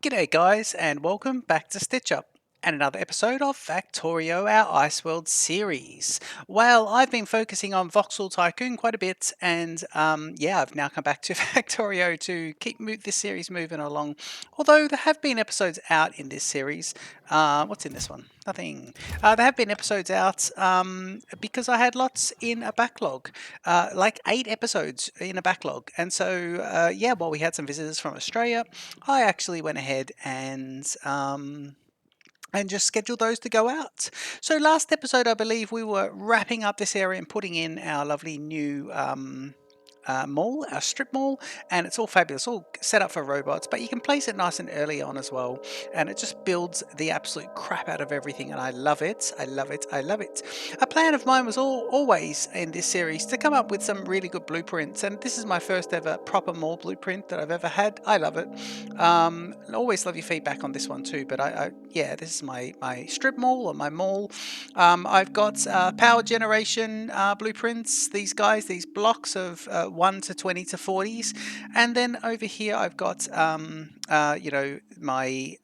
G'day guys and welcome back to Stitch Up and another episode of Factorio, our IceWorld series. Well, I've been focusing on Voxel Tycoon quite a bit and yeah, I've now come back to Factorio to keep this series moving along. Although there have been episodes out in this series. What's in this one? Nothing. There have been episodes out because I had lots in a backlog, like 8 episodes in a backlog. And so, yeah, while we had some visitors from Australia, I actually went ahead and just scheduled those to go out. So last episode, I believe we were wrapping up this area and putting in our lovely new mall, our strip mall, and it's all fabulous, all set up for robots, but you can place it nice and early on as well, and it just builds the absolute crap out of everything, and I love it. I love it. I love it. A plan of mine was always in this series to come up with some really good blueprints, and this is my first ever proper mall blueprint that I've ever had. I love it. Always love your feedback on this one too, but yeah, this is my strip mall or my mall. I've got power generation blueprints, these guys, these blocks of 1 to 20 to 40s. And then over here, I've got, you know, my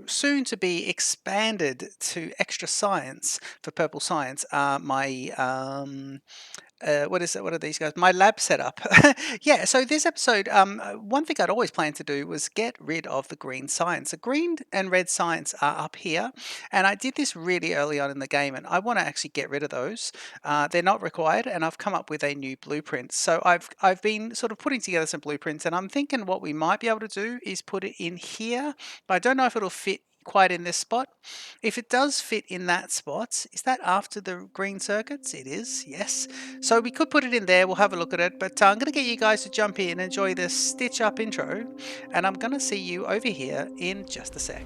soon to be expanded to extra science for purple science, what is it? What are these guys? My lab setup. Yeah. So this episode, one thing I'd always planned to do was get rid of the green science. The green and red science are up here, and I did this really early on in the game, and I want to actually get rid of those. They're not required, and I've come up with a new blueprint. So I've been sort of putting together some blueprints, and I'm thinking what we might be able to do is put it in here, but I don't know if it'll fit quite in this spot. If it does fit in that spot, is that after the green circuits? It is, yes. So we could put it in there, we'll have a look at it, but I'm going to get you guys to jump in and enjoy this Stitch Up intro, and I'm going to see you over here in just a sec.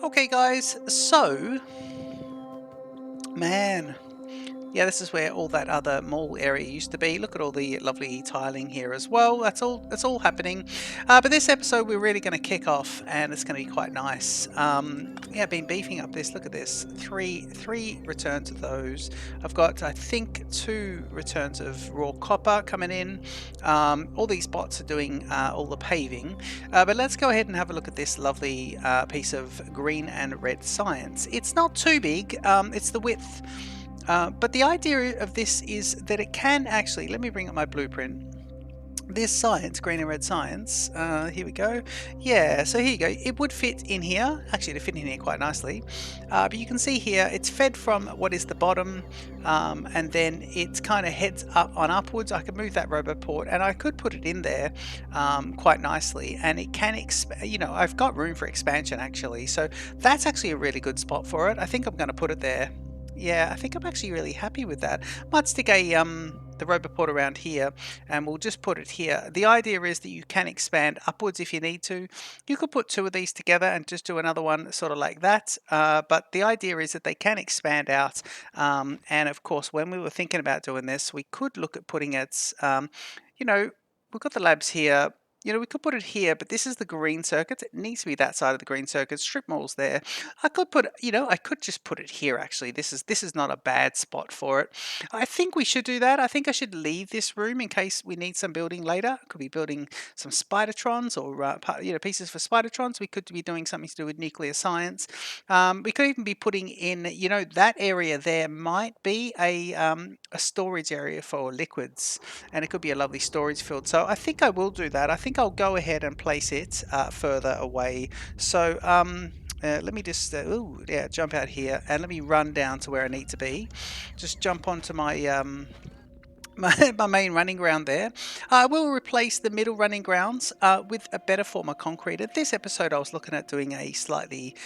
Okay guys, so, man, yeah, this is where all that other mall area used to be. Look at all the lovely tiling here as well. That's all happening. But this episode we're really going to kick off, and it's going to be quite nice. Yeah, I've been beefing up this. Look at this. Three returns of those. I've got, I think, 2 returns of raw copper coming in. All these bots are doing all the paving. But let's go ahead and have a look at this lovely piece of green and red science. It's not too big. It's the width. But the idea of this is that it can actually, let me bring up my blueprint. This science, green and red science, here we go. Yeah, so here you go. It would fit in here. Actually, it'd fit in here quite nicely. But you can see here, it's fed from what is the bottom, and then it kind of heads up on upwards. I could move that robot port, and I could put it in there quite nicely. And it can, you know, I've got room for expansion actually. So that's actually a really good spot for it. I think I'm going to put it there. Yeah, I think I'm actually really happy with that. Might stick a the robot port around here, and we'll just put it here. The idea is that you can expand upwards if you need to. You could put 2 of these together and just do another one sort of like that. But the idea is that they can expand out. And of course, when we were thinking about doing this, we could look at putting it, you know, we've got the labs here. You know, we could put it here, but this is the green circuits. It needs to be that side of the green circuit. Strip mall's there. I could put, you know, I could just put it here actually. This is not a bad spot for it. I think we should do that. I think I should leave this room in case we need some building later. Could be building some Spidertrons or, you know, pieces for Spidertrons. We could be doing something to do with nuclear science. We could even be putting in, you know, that area there might be a storage area for liquids, and it could be a lovely storage field. So I think I will do that. I think I'll go ahead and place it further away. So let me just jump out here, and let me run down to where I need to be. Just jump onto my my main running ground there. I will replace the middle running grounds with a better form of concrete. At this episode I was looking at doing a slightly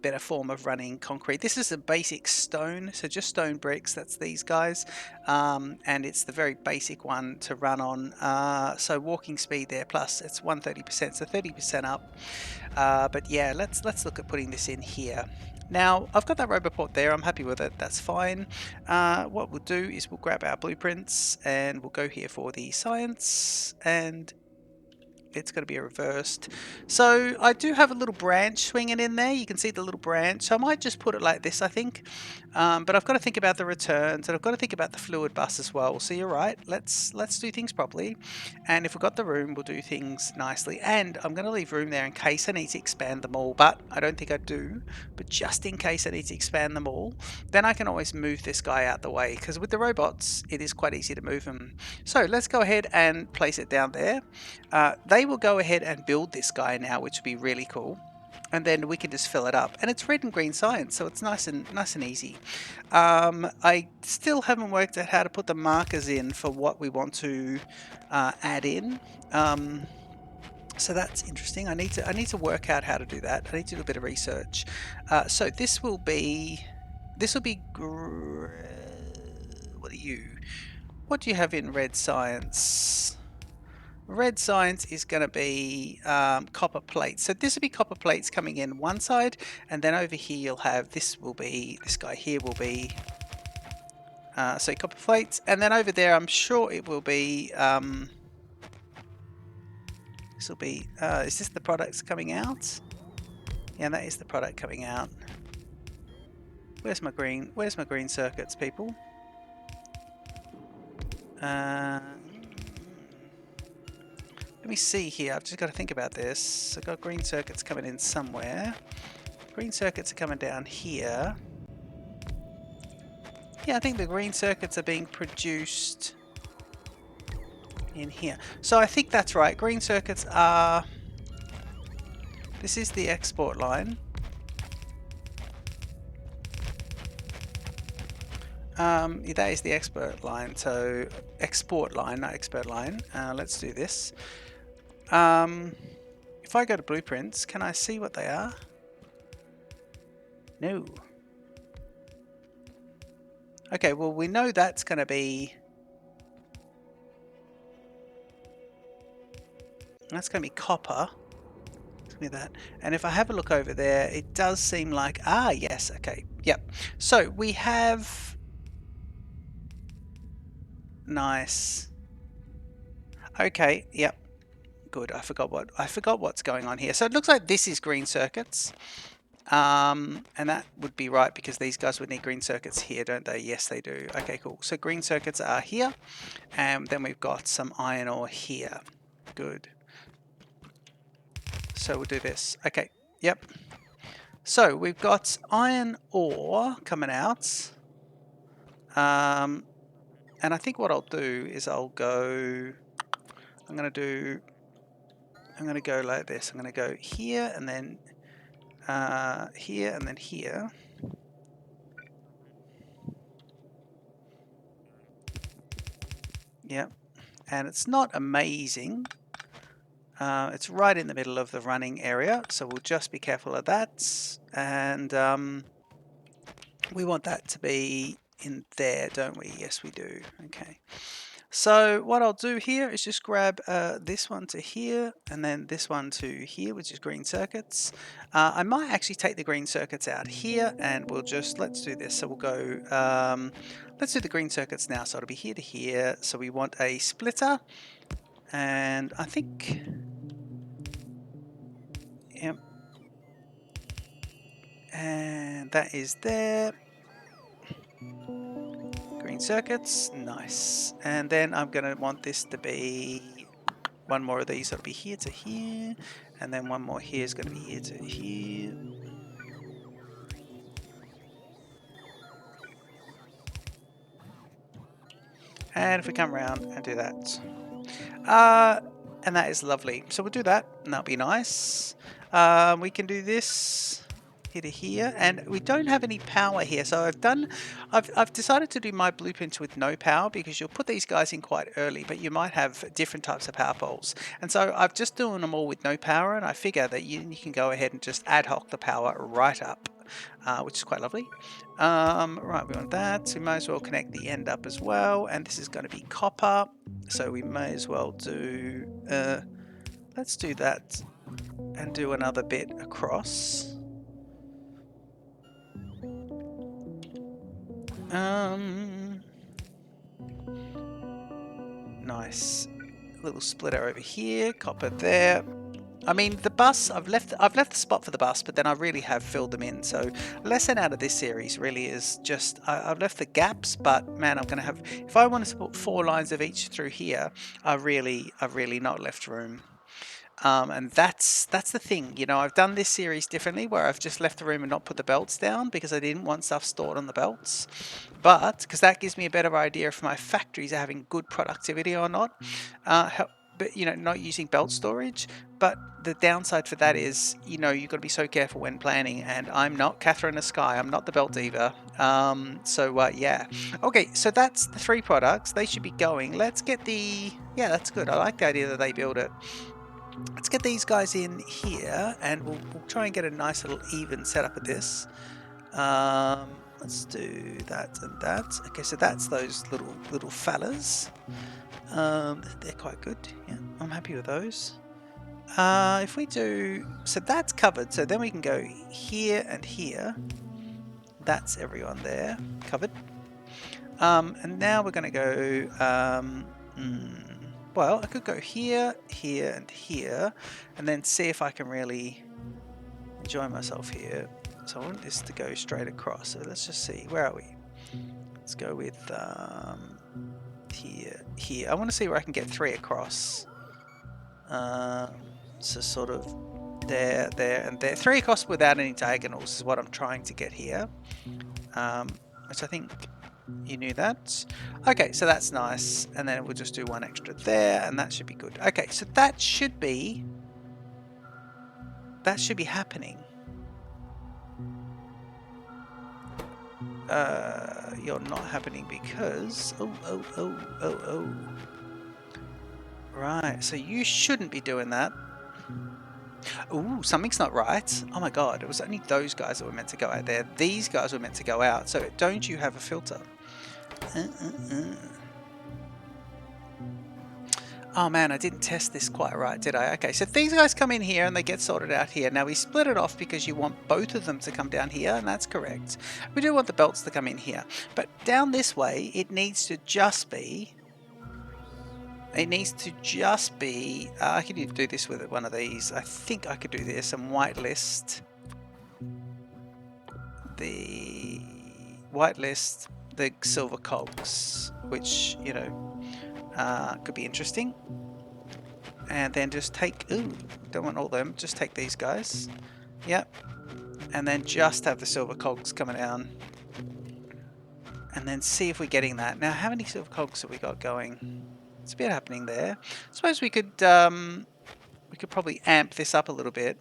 better form of running concrete. This is a basic stone, so just stone bricks, that's these guys, and it's the very basic one to run on. So walking speed there, plus it's 130%, so 30% up. But yeah, let's look at putting this in here. Now, I've got that robot port there, I'm happy with it, that's fine. What we'll do is we'll grab our blueprints and we'll go here for the science, and it's going to be reversed. So I do have a little branch swinging in there. You can see the little branch. So I might just put it like this, I think. But I've got to think about the returns, and I've got to think about the fluid bus as well. So you're right. Let's do things properly. And if we've got the room, we'll do things nicely. And I'm going to leave room there in case I need to expand them all. But I don't think I do. But just in case I need to expand them all, then I can always move this guy out the way. Because with the robots, it is quite easy to move them. So let's go ahead and place it down there. They will go ahead and build this guy now, which would be really cool. And then we can just fill it up. And it's red and green science, so it's nice and easy. I still haven't worked out how to put the markers in for what we want to add in. So that's interesting. I need to work out how to do that. I need to do a bit of research. So this will be what are you? What do you have in red science? Red science is going to be copper plates. So this will be copper plates coming in one side, and then over here you'll have this guy here will be so copper plates, and then over there I'm sure it will be this will be is this the products coming out? Yeah, that is the product coming out. Where's my green circuits, people? Let me see here. I've just got to think about this. I've got green circuits coming in somewhere. Green circuits are coming down here. Yeah, I think the green circuits are being produced in here. So I think that's right. Green circuits are... This is the export line. Yeah, that is the export line. So export line, not expert line. Let's do this. If I go to blueprints, can I see what they are? No. Okay, well, we know that's going to be... That's going to be copper. That. And if I have a look over there, it does seem like... Ah, yes, okay. Yep. So we have... Nice. Okay, yep. Good. I forgot what's going on here. So it looks like this is green circuits. And that would be right because these guys would need green circuits here, don't they? Yes, they do. Okay, cool. So green circuits are here. And then we've got some iron ore here. Good. So we'll do this. Okay. Yep. So we've got iron ore coming out. And I think what I'll do is I'm going to go like this. I'm going to go here and then here and then here. Yep. And it's not amazing. It's right in the middle of the running area, so we'll just be careful of that. And we want that to be in there, don't we? Yes, we do. Okay. So what I'll do here is just grab this one to here and then this one to here, which is green circuits. I might actually take the green circuits out here and we'll just, let's do this. So we'll go, let's do the green circuits now. So it'll be here to here. So we want a splitter and I think, yep. And that is there. Green circuits, nice. And then I'm going to want this to be one more of these. So it'll be here to here, and then one more here is going to be here to here. And if we come around and do that, and that is lovely. So we'll do that, and that'll be nice. We can do this here to here, and we don't have any power here. So I've decided to do my blueprints with no power because you'll put these guys in quite early, but you might have different types of power poles. And so I've just doing them all with no power, and I figure that you can go ahead and just ad hoc the power right up, which is quite lovely. Right, we want that. So we might as well connect the end up as well, and this is going to be copper. So we may as well do. Let's do that and do another bit across. Nice. little splitter over here, copper there. I mean, the bus, I've left the spot for the bus, but then I really have filled them in. So lesson out of this series really is just I've left the gaps, but man, I'm going to have, if I wanted to put 4 lines of each through here, I've really not left room. And that's the thing, you know, I've done this series differently where I've just left the room and not put the belts down because I didn't want stuff stored on the belts. But because that gives me a better idea if my factories are having good productivity or not. But you know, not using belt storage. But the downside for that is, you know, you've got to be so careful when planning. And I'm not Catherine the Sky. I'm not the belt diva. Yeah. Okay, so that's the 3 products. They should be going. Let's get the. Yeah, that's good. I like the idea that they build it. Let's get these guys in here, and we'll try and get a nice little even setup of this. Let's do that and that. Okay, so that's those little fellas. They're quite good. Yeah, I'm happy with those. If we do, so that's covered. So then we can go here and here. That's everyone there covered. And now we're going to go. Well, I could go here, here, and here, and then see if I can really enjoy myself here. So I want this to go straight across. So let's just see. Where are we? Let's go with here. I want to see where I can get 3 across. So sort of there, and there. 3 across without any diagonals is what I'm trying to get here. Which I think you knew that. Okay, so that's nice. And then we'll just do 1 extra there, and that should be good. Okay, so that should be happening. You're not happening because oh. Right, so you shouldn't be doing that. Ooh, something's not right. Oh my god, it was only those guys that were meant to go out there. These guys were meant to go out. So don't you have a filter? Oh man, I didn't test this quite right, did I? Okay, so these guys come in here and they get sorted out here. Now we split it off because you want both of them to come down here, and that's correct. We do want the belts to come in here. But down this way, it needs to just be... I could do this with one of these. I think I could do this and whitelist the silver cogs, which, you know, could be interesting. And then just take, ooh, don't want all them, just take these guys. Yep. And then just have the silver cogs coming down. And then see if we're getting that. Now, how many silver cogs have we got going? It's a bit happening there. I suppose we could probably amp this up a little bit.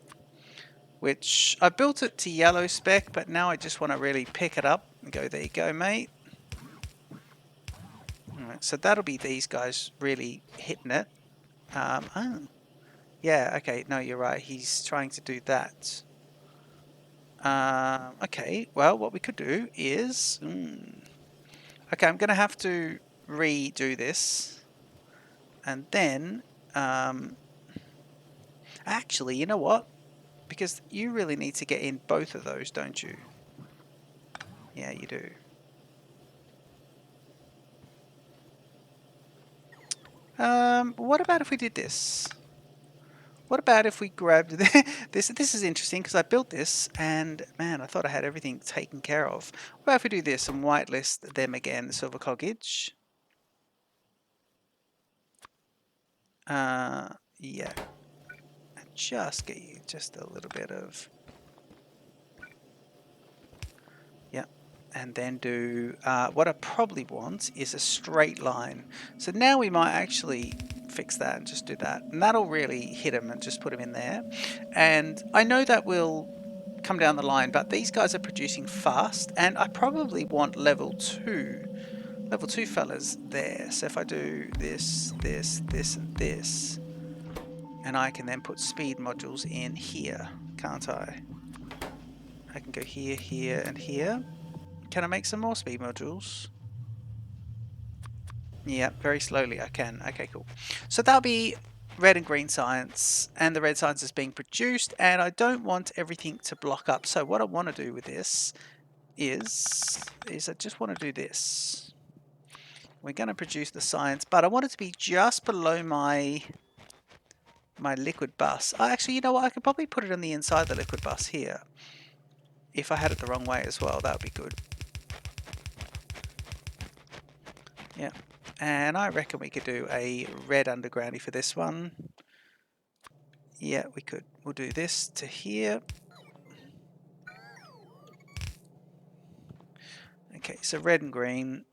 Which, I built it to yellow spec, but now I just want to really pick it up and go, there you go, mate. Alright, so that'll be these guys really hitting it. Oh. Yeah, okay, no, you're right. He's trying to do that. Okay, well, what we could do is... Okay, I'm going to have to redo this. And then... Actually, you know what? Because you really need to get in both of those, don't you? Yeah, you do. What about if we did this? What about if we grabbed this? This is interesting because I built this and man, I thought I had everything taken care of. What about if we do this and whitelist them again, the silver coggage? Yeah. Just get you just a little bit of... Yeah. And then do... what I probably want is a straight line. So now we might actually fix that and just do that. And that'll really hit him and just put him in there. And I know that will come down the line, but these guys are producing fast. And I probably want level 2 fellas there. So if I do this, this, this, and this... And I can then put speed modules in here, can't I? I can go here, here, and here. Can I make some more speed modules? Yeah, very slowly I can. Okay, cool. So that'll be red and green science, and the red science is being produced, and I don't want everything to block up. So what I want to do with this is I just want to do this. we're going to produce the science, but I want it to be just below my liquid bus. Actually, you know what? I could probably put it on the inside the liquid bus here. If I had it the wrong way as well, that would be good. Yeah. And I reckon we could do a red undergroundy for this one. Yeah, we could. We'll do this to here. Okay, so red and green.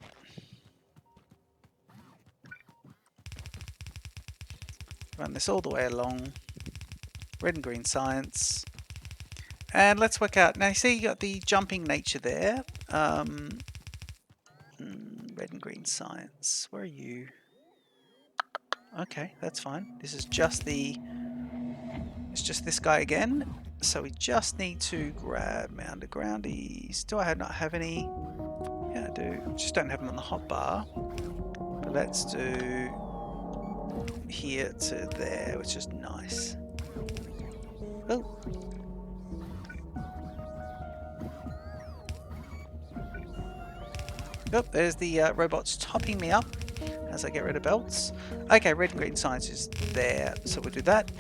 Run this all the way along. Red and green science. And let's work out. Now, you see you got the jumping nature there. Red and green science. Where are you? Okay, that's fine. This is just it's just this guy again. So we just need to grab my undergroundies. Do I not have any? Yeah, I do. Just don't have them on the hotbar. But let's do here to there, which is nice. Oh. Oh, there's the robots topping me up as I get rid of belts. Okay, red and green science is there, so we'll do that.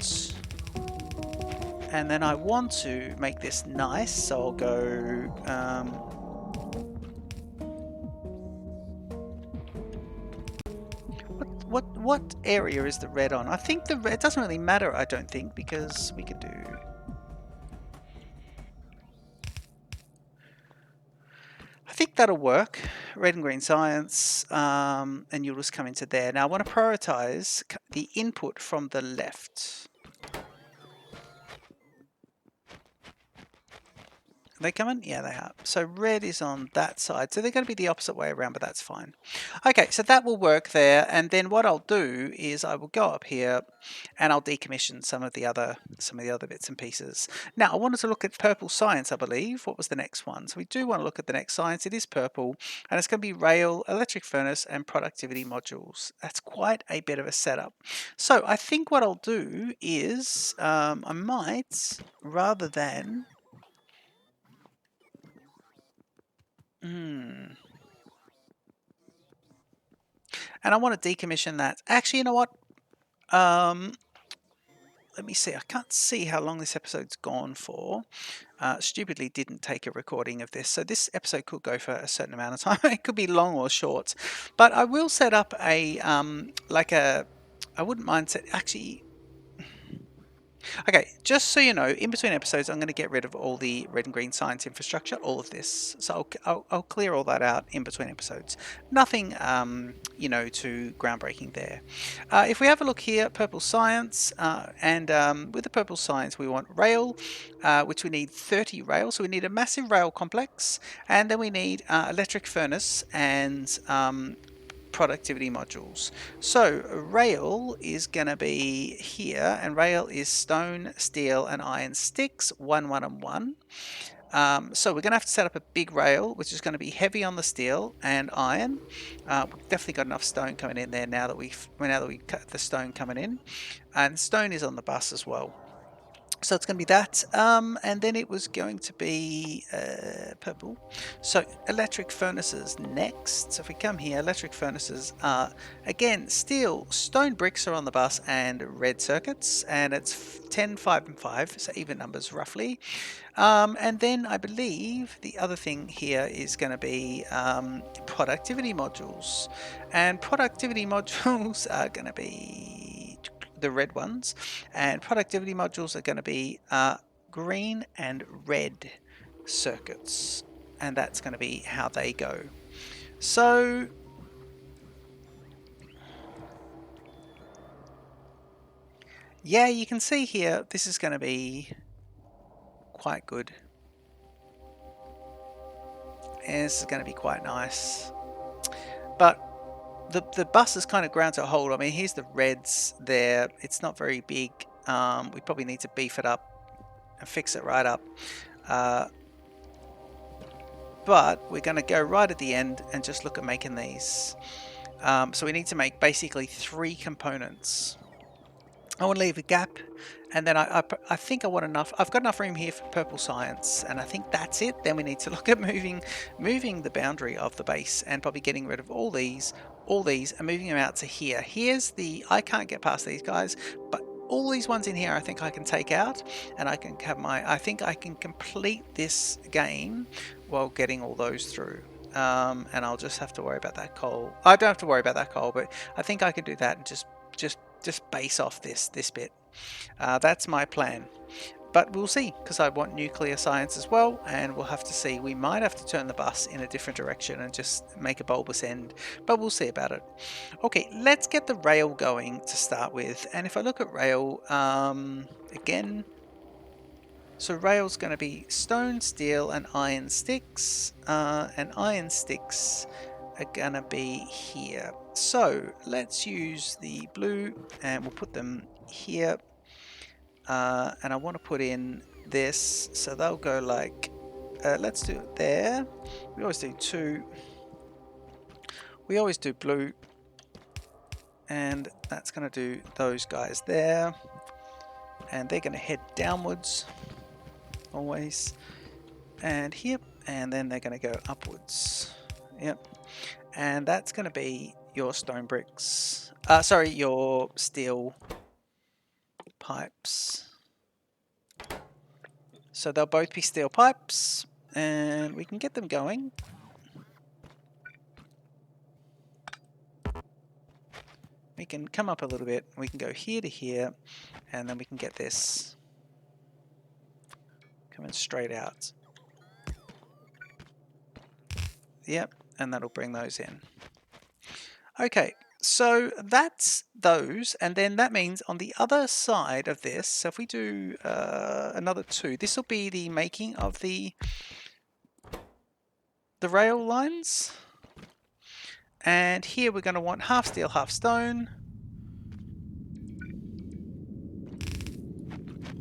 And then I want to make this nice, so I'll go... What area is the red on? I think the red, it doesn't really matter, I don't think, because we could do... I think that'll work. Red and green science, and you'll just come into there. Now I want to prioritize the input from the left. Are they coming? Yeah, they are. So red is on that side. So they're going to be the opposite way around, but that's fine. Okay, so that will work there. And then what I'll do is I will go up here and I'll decommission some of the other bits and pieces. Now I wanted to look at purple science, I believe. What was the next one? So we do want to look at the next science. It is purple, and it's going to be rail, electric furnace, and productivity modules. That's quite a bit of a setup. So I think what I'll do is I might, rather than and I want to decommission that. Actually, you know what? Let me see. I can't see how long this episode's gone for. Stupidly didn't take a recording of this. So this episode could go for a certain amount of time. It could be long or short. But I will set up a, I wouldn't mind actually... Okay, just so you know, in between episodes, I'm going to get rid of all the red and green science infrastructure, all of this. So I'll clear all that out in between episodes. Nothing, you know, too groundbreaking there. If we have a look here, purple science, and with the purple science, we want rail, which we need 30 rail. So we need a massive rail complex, and then we need electric furnace and productivity modules. So rail is going to be here, and rail is stone, steel, and iron sticks, 1, 1, and 1. So we're going to have to set up a big rail, which is going to be heavy on the steel and iron. We've definitely got enough stone coming in there now that we've cut the stone coming in, and stone is on the bus as well. So it's going to be that, and then it was going to be purple. So electric furnaces next. So if we come here, electric furnaces are, again, steel, stone bricks are on the bus, and red circuits, and it's 10, 5, and 5, so even numbers roughly. And then I believe the other thing here is going to be productivity modules. And productivity modules are going to be the red ones, and productivity modules are going to be green and red circuits, and that's going to be how they go. So yeah, you can see here this is going to be quite good, and this is going to be quite nice, but the bus is kind of ground to a halt. I mean, here's the reds there. It's not very big. We probably need to beef it up and fix it right up. But we're going to go right at the end and just look at making these. So we need to make basically 3 components. I want to leave a gap, and then I think I want enough. I've got enough room here for purple science, and I think that's it. Then we need to look at moving the boundary of the base, and probably getting rid of all these, all these and moving them out to here. Here's the, I can't get past these guys, but all these ones in here I think I can take out, and I can have my, I think I can complete this game while getting all those through. And I'll just have to worry about that coal. I don't have to worry about that coal, but I think I can do that and just base off this bit. That's my plan. But we'll see, because I want nuclear science as well, and we'll have to see. We might have to turn the bus in a different direction and just make a bulbous end, but we'll see about it. Okay, let's get the rail going to start with. And if I look at rail, again, so rail's going to be stone, steel, and iron sticks. And iron sticks are going to be here. So let's use the blue, and we'll put them here. And I want to put in this, so they'll go like, let's do it there. We always do two. We always do blue, and that's going to do those guys there, and they're going to head downwards always, and here, and then they're going to go upwards. Yep, and that's going to be your stone bricks. Sorry, your steel pipes. So they'll both be steel pipes, and we can get them going. We can come up a little bit, we can go here to here, and then we can get this coming straight out. Yep, and that'll bring those in. Okay, so that's those, and then that means on the other side of this, so if we do another two, this will be the making of the rail lines. And here we're going to want half steel, half stone.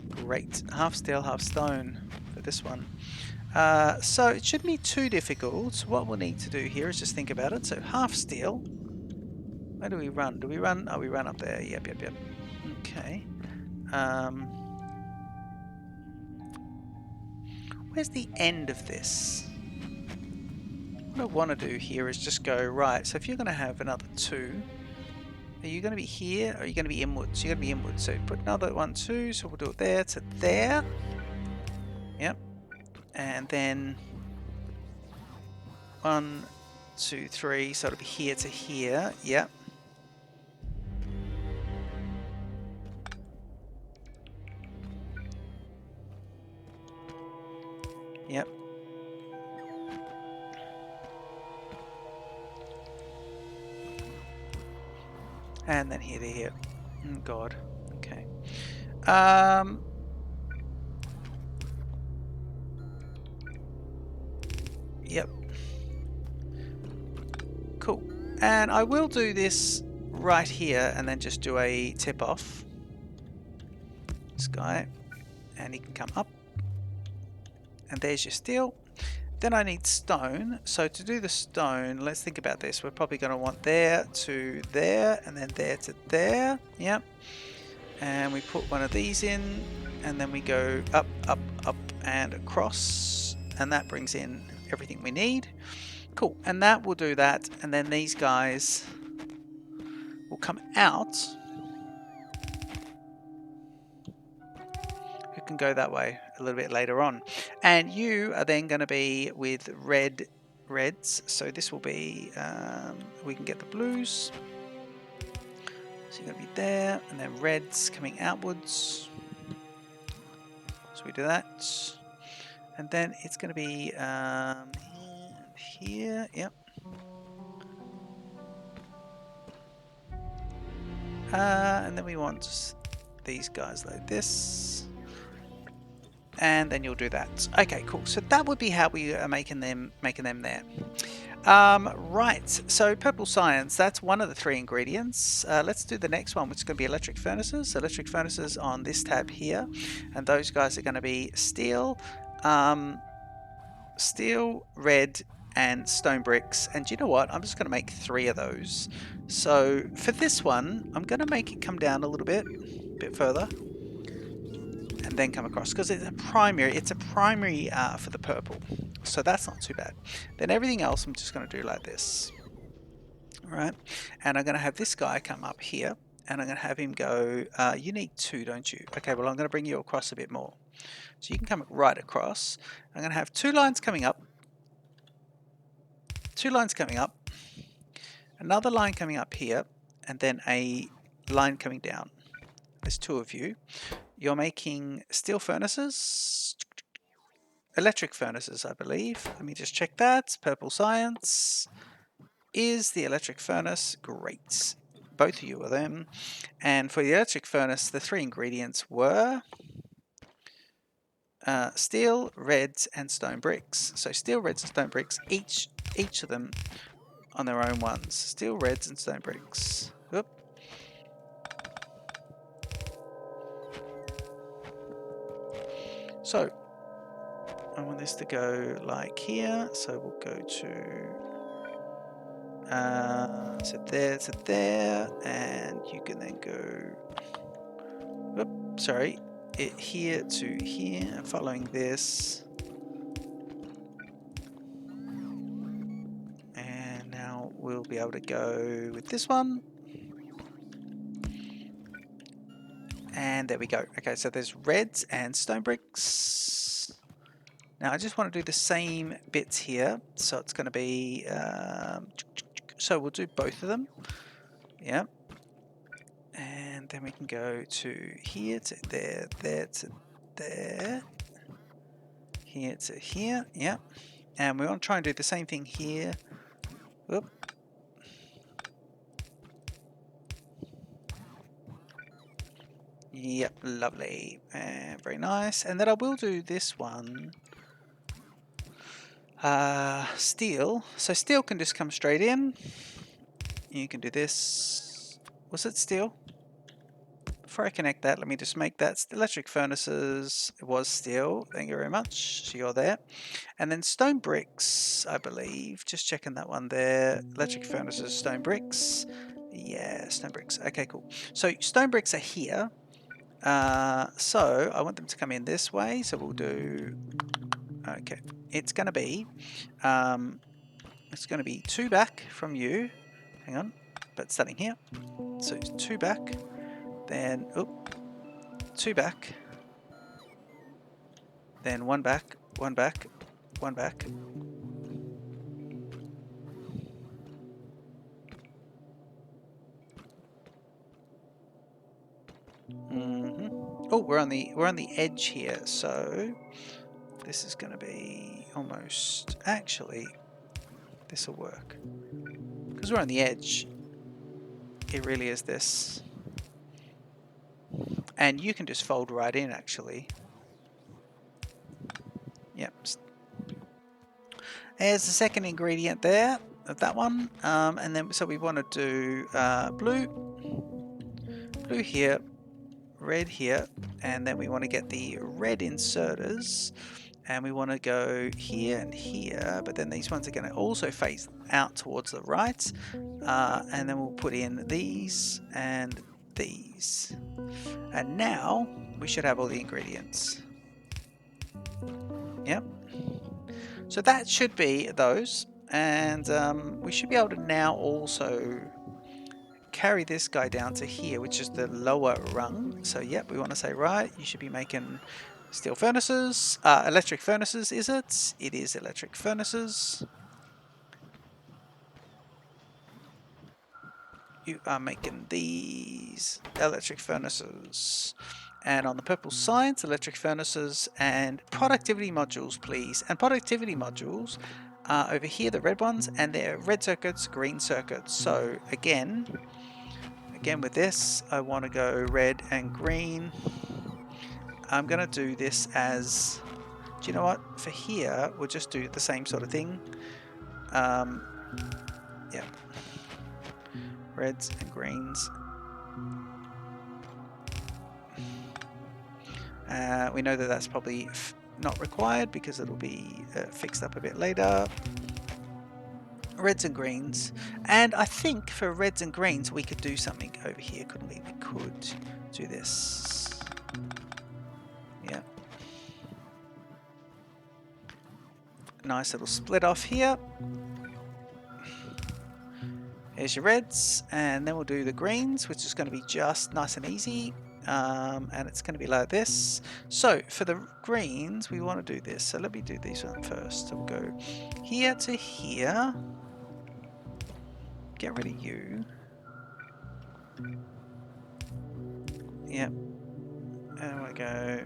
Great, half steel, half stone for this one. So it shouldn't be too difficult. What we'll need to do here is just think about it. So half steel. Where do we run? Do we run? Oh, we run up there. Yep. Okay. Where's the end of this? What I want to do here is just go, right, so if you're going to have another two, are you going to be here, or are you going to be inwards? You're going to be inwards, so put another one, two, so we'll do it there to there. Yep. And then 1, 2, 3, so it'll be here to here. Yep. Yep. And then here to here. Oh God. Okay. Yep. Cool. And I will do this right here and then just do a tip off. This guy. And he can come up. And there's your steel. Then I need stone. So to do the stone, let's think about this. We're probably going to want there to there, and then there to there. Yep. And we put one of these in, and then we go up, up, up, and across. And that brings in everything we need. Cool. And that will do that. And then these guys will come out. Who can go that way a little bit later on. And you are then going to be with reds. So this will be, we can get the blues. So you're going to be there, and then reds coming outwards. So we do that. And then it's going to be here, yep. And then we want these guys like this. And then you'll do that. Okay, cool. So that would be how we are making them there. Right, so purple science, that's one of the 3 ingredients. Let's do the next one, which is going to be electric furnaces. Electric furnaces on this tab here, and those guys are going to be steel, steel, red, and stone bricks. And you know what? I'm just going to make 3 of those. So for this one, I'm going to make it come down a little bit further, and then come across, because it's a primary for the purple, so that's not too bad. Then everything else I'm just going to do like this. right? And I'm going to have this guy come up here, and I'm going to have him go, you need 2, don't you? Okay, well, I'm going to bring you across a bit more. So you can come right across. I'm going to have 2 lines coming up, 2 lines coming up, another line coming up here, and then a line coming down. There's 2 of you. You're making steel furnaces, electric furnaces, I believe. Let me just check that. Purple science is the electric furnace. Great. Both of you are them. And for the electric furnace, the 3 ingredients were steel, reds, and stone bricks. So steel, reds, and stone bricks, each of them on their own ones. Steel, reds, and stone bricks. Oop. So I want this to go like here. So we'll go to so there, and you can then go. Oops, sorry, it here to here, following this. And now we'll be able to go with this one. And there we go. Okay, so there's reds and stone bricks. Now I just want to do the same bits here. So it's going to be, so we'll do both of them. Yeah. And then we can go to here to there, there to there, here to here. Yeah. And we want to try and do the same thing here. Whoop. Yep, lovely. Very nice. And then I will do this one. Steel. So steel can just come straight in. You can do this. Was it steel? Before I connect that, let me just make that electric furnaces. It was steel. Thank you very much. So you're there. And then stone bricks, I believe. Just checking that one there. Electric furnaces, stone bricks. Yeah, stone bricks. Okay, cool. So stone bricks are here. So I want them to come in this way. So we'll do. Okay, it's going to be. It's going to be 2 back from you. Hang on, but starting here. So it's 2 back. Then 2 back. Then 1 back. 1 back. 1 back. Oh, we're on the edge here, so this is going to be almost. Actually, this will work because we're on the edge. It really is this, and you can just fold right in. Actually, yep. There's the second ingredient there of that one, and then so we want to do blue here, red here, and then we want to get the red inserters, and we want to go here and here, but then these ones are going to also face out towards the right, and then we'll put in these and these, and now we should have all the ingredients. Yep. So that should be those, and we should be able to now also carry this guy down to here, which is the lower rung. So yep, we want to say, right, you should be making steel furnaces, electric furnaces, is it? It is electric furnaces. You are making these electric furnaces. And on the purple science, electric furnaces and productivity modules, please. And productivity modules are over here, the red ones, and they're red circuits, green circuits. So again with this, I want to go red and green. I'm going to do this as, do you know what? For here, we'll just do the same sort of thing. Yeah. Reds and greens. We know that that's probably not required because it'll be fixed up a bit later. Reds and greens. And I think for reds and greens, we could do something over here, couldn't we? We could do this. Yeah. Nice little split off here. There's your reds, and then we'll do the greens, which is going to be just nice and easy. And it's going to be like this. So for the greens, we want to do this. So let me do this one first. So we'll go here to here. Get rid of you. Yep. And we'll go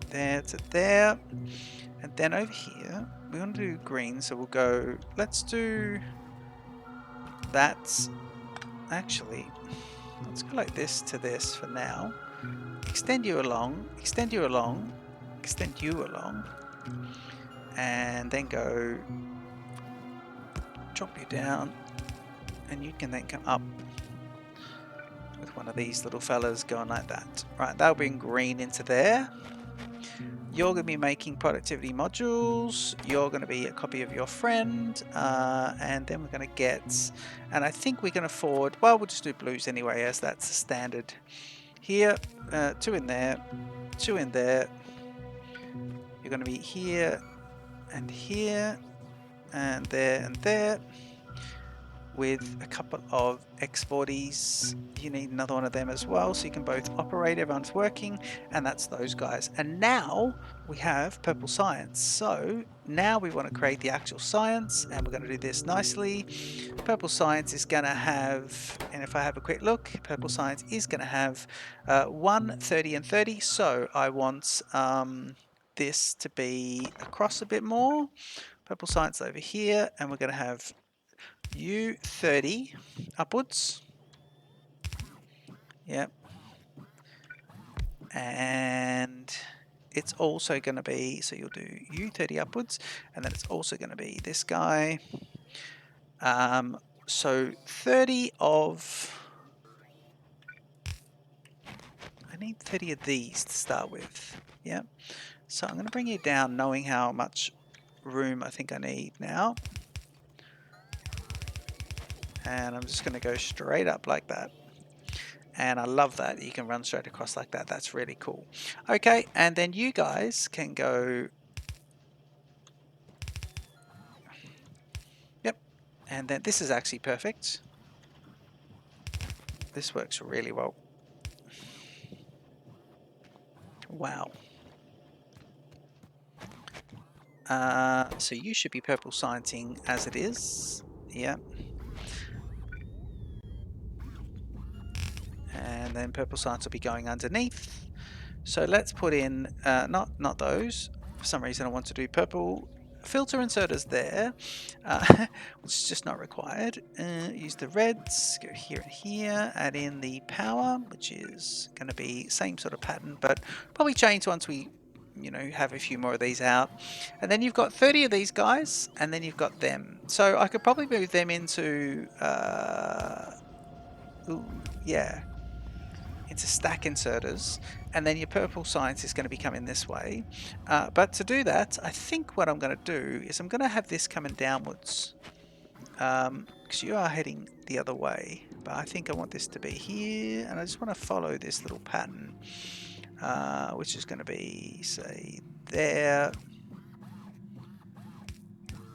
there to there. And then over here, we want to do green. So we'll go, let's do that. Actually, let's go like this to this for now. Extend you along, extend you along, extend you along, and then go drop you down, and you can then come up with one of these little fellas going like that. Right, that'll bring green into there. You're going to be making productivity modules. You're going to be a copy of your friend, and then we're going to get, and I think we can afford, well, we'll just do blues anyway, as that's the standard. Here, 2 in there, 2 in there. You're going to be here and here and there with a couple of exporties. You need another one of them as well, so you can both operate, everyone's working, and that's those guys. And now we have purple science. So now we want to create the actual science, and we're going to do this nicely. Purple science is going to have, and if I have a quick look, purple science is going to have 1, 30 and 30. So I want this to be across a bit more. Purple science over here, and we're going to have you 30 upwards. Yep. And it's also going to be, so you'll do you 30 upwards, and then it's also going to be this guy. So 30 of, I need 30 of these to start with. Yep. So I'm going to bring you down knowing how much room I think I need now. And I'm just going to go straight up like that. And I love that you can run straight across like that. That's really cool. Okay, and then you guys can go. Yep. And then this is actually perfect. This works really well. Wow. So you should be purple sciencing as it is. Yep. And then purple science will be going underneath. So let's put in, not those. For some reason I want to do purple. Filter inserters there, which is just not required. Use the reds, go here and here, add in the power, which is going to be same sort of pattern, but probably change once we, have a few more of these out. And then you've got 30 of these guys, and then you've got them. So I could probably move them into, into stack inserters, and then your purple science is going to be coming this way. But to do that, I think what I'm going to do is I'm going to have this coming downwards, because you are heading the other way, but I think I want this to be here, and I just want to follow this little pattern, which is going to be, say, there.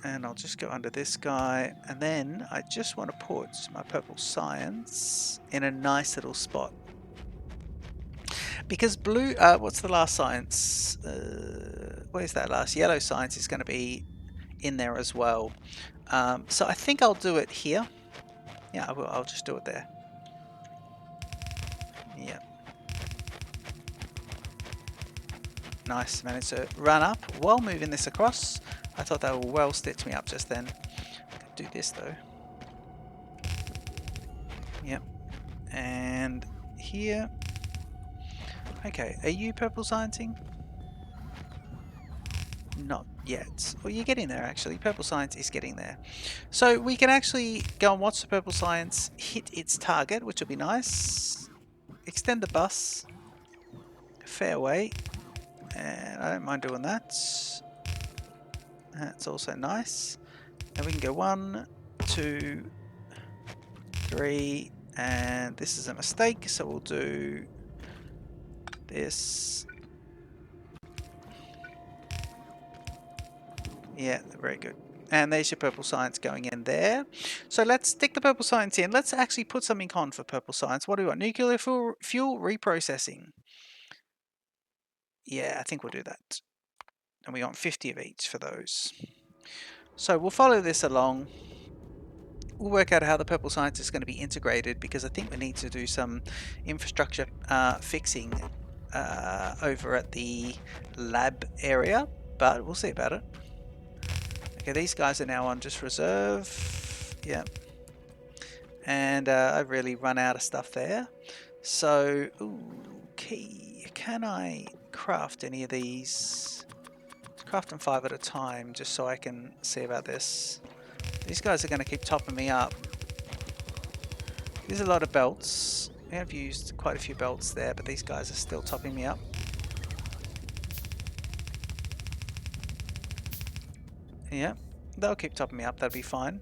And I'll just go under this guy, and then I just want to put my purple science in a nice little spot. Because blue, what's the last science? Where's that last? Yellow science is going to be in there as well. So I think I'll do it here. Yeah, I will. I'll just do it there. Yeah. Nice. Managed to run up while moving this across. I thought that will well stitch me up just then. Do this though. Yep. And here. Okay, are you purple sciencing? Not yet. Well, you're getting there actually. Purple science is getting there. So we can actually go and watch the purple science hit its target, which will be nice. Extend the bus. Fairway. And I don't mind doing that. That's also nice. Now we can go 1, 2, 3, and this is a mistake, so we'll do this. Yeah, very good. And there's your purple science going in there. So let's stick the purple science in. Let's actually put something on for purple science. What do we want? Nuclear fuel reprocessing. Yeah, I think we'll do that. And we want 50 of each for those. So we'll follow this along. We'll work out how the purple science is going to be integrated, because I think we need to do some infrastructure fixing over at the lab area, but we'll see about it. Okay, these guys are now on just reserve. Yeah. And I've really run out of stuff there. So, okay, can I craft any of these? Craft them 5 at a time, just so I can see about this. These guys are going to keep topping me up. There's a lot of belts. We have used quite a few belts there, but these guys are still topping me up. Yeah, they'll keep topping me up. That'll be fine.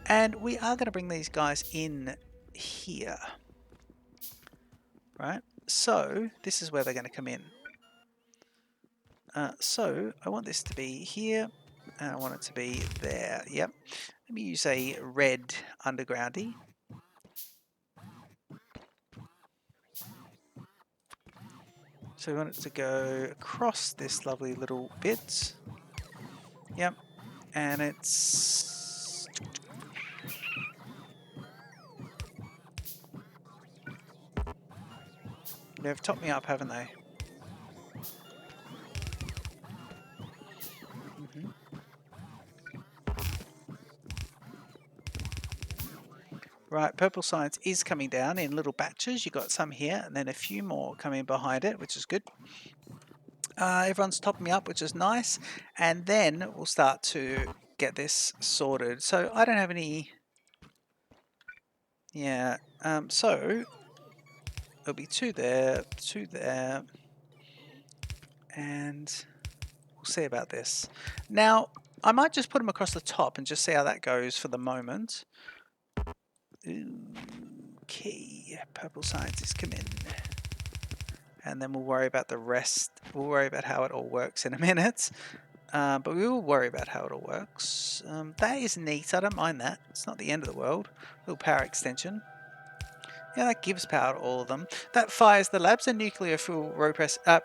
And we are going to bring these guys in here. Right? So, this is where they're going to come in. So, I want this to be here, and I want it to be there. Yep. Let me use a red undergroundy. So we want it to go across this lovely little bit. Yep. And it's... They've topped me up, haven't they? Mm-hmm. Right, purple science is coming down in little batches. You've got some here and then a few more coming behind it, which is good. Everyone's topping me up, which is nice. And then we'll start to get this sorted. So I don't have any... Yeah, so there'll be 2 there, 2 there, and we'll see about this. Now, I might just put them across the top and just see how that goes for the moment. Okay, purple sciences come in. And then we'll worry about the rest. We'll worry about how it all works in a minute. But we will worry about how it all works. That is neat. I don't mind that. It's not the end of the world. Little power extension. Yeah, that gives power to all of them. That fires the labs, and nuclear fuel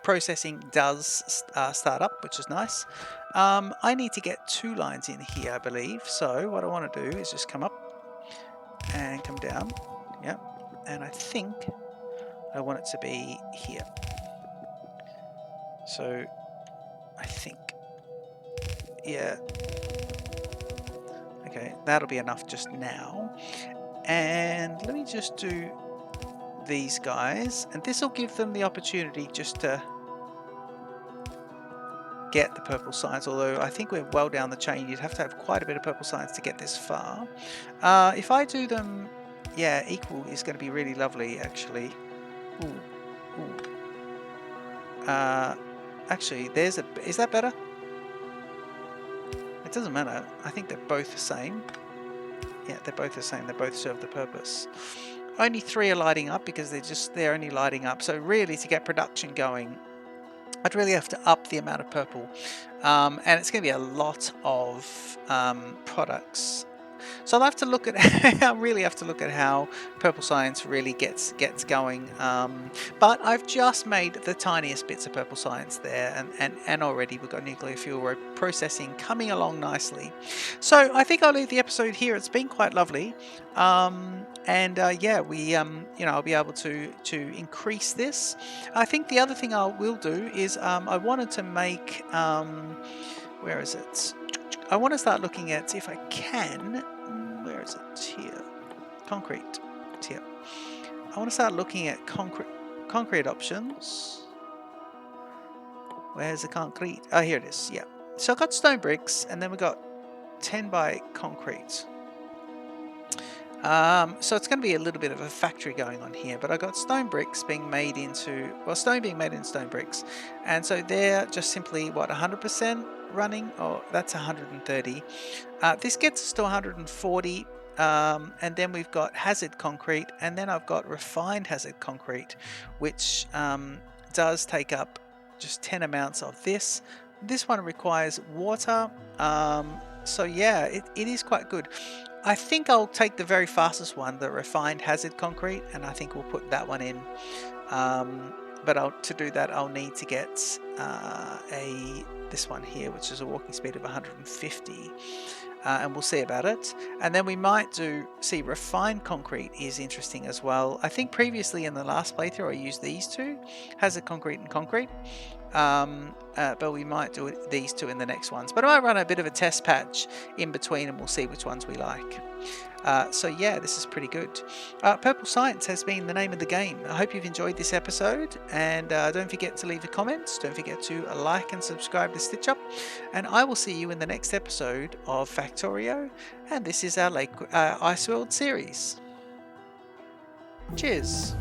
processing does start up, which is nice. I need to get 2 lines in here, I believe. So what I want to do is just come up and come down. Yep. And I think I want it to be here. So I think, yeah. Okay, that'll be enough just now. And let me just do these guys, and this will give them the opportunity just to get the purple science, although I think we're well down the chain. You'd have to have quite a bit of purple science to get this far. If I do them, yeah, equal is going to be really lovely, actually. Ooh, ooh. Actually, there's a... Is that better? It doesn't matter. I think they're both the same. Yeah, they're both the same. They both serve the purpose. Only 3 are lighting up because they're only lighting up. So really, to get production going, I'd really have to up the amount of purple. And it's going to be a lot of products. So I'll have to look at... I really have to look at how purple science really gets going. But I've just made the tiniest bits of purple science there, and already we've got nuclear fuel processing coming along nicely. So I think I'll leave the episode here. It's been quite lovely. Yeah, we I'll be able to increase this. I think the other thing I will do is I wanted to make where is it? I want to start looking at, if I can, where is it? Here. Concrete. It's here. I want to start looking at concrete options. Where's the concrete? Oh, here it is. Yeah. So I've got stone bricks, and then we've got 10 by concrete. So it's going to be a little bit of a factory going on here, but I've got stone bricks being made into, well, stone being made into stone bricks. And so they're just simply, what, 100% running? Oh, that's 130. This gets us to 140. And then we've got hazard concrete, and then I've got refined hazard concrete, which does take up just 10 amounts of this. This one requires water, So yeah, it is quite good. I think I'll take the very fastest one, the refined hazard concrete, and I think we'll put that one in. But to do that, I'll need to get this one here, which is a walking speed of 150, and we'll see about it. And then we might see refined concrete is interesting as well. I think previously in the last playthrough I used these two, hazard concrete and concrete. But we might do these two in the next ones. But I might run a bit of a test patch in between and we'll see which ones we like. So yeah, this is pretty good. Purple Science has been the name of the game. I hope you've enjoyed this episode, and don't forget to leave a comment. Don't forget to like and subscribe to Stitch Up, and I will see you in the next episode of Factorio, and this is our IceWorld series. Cheers!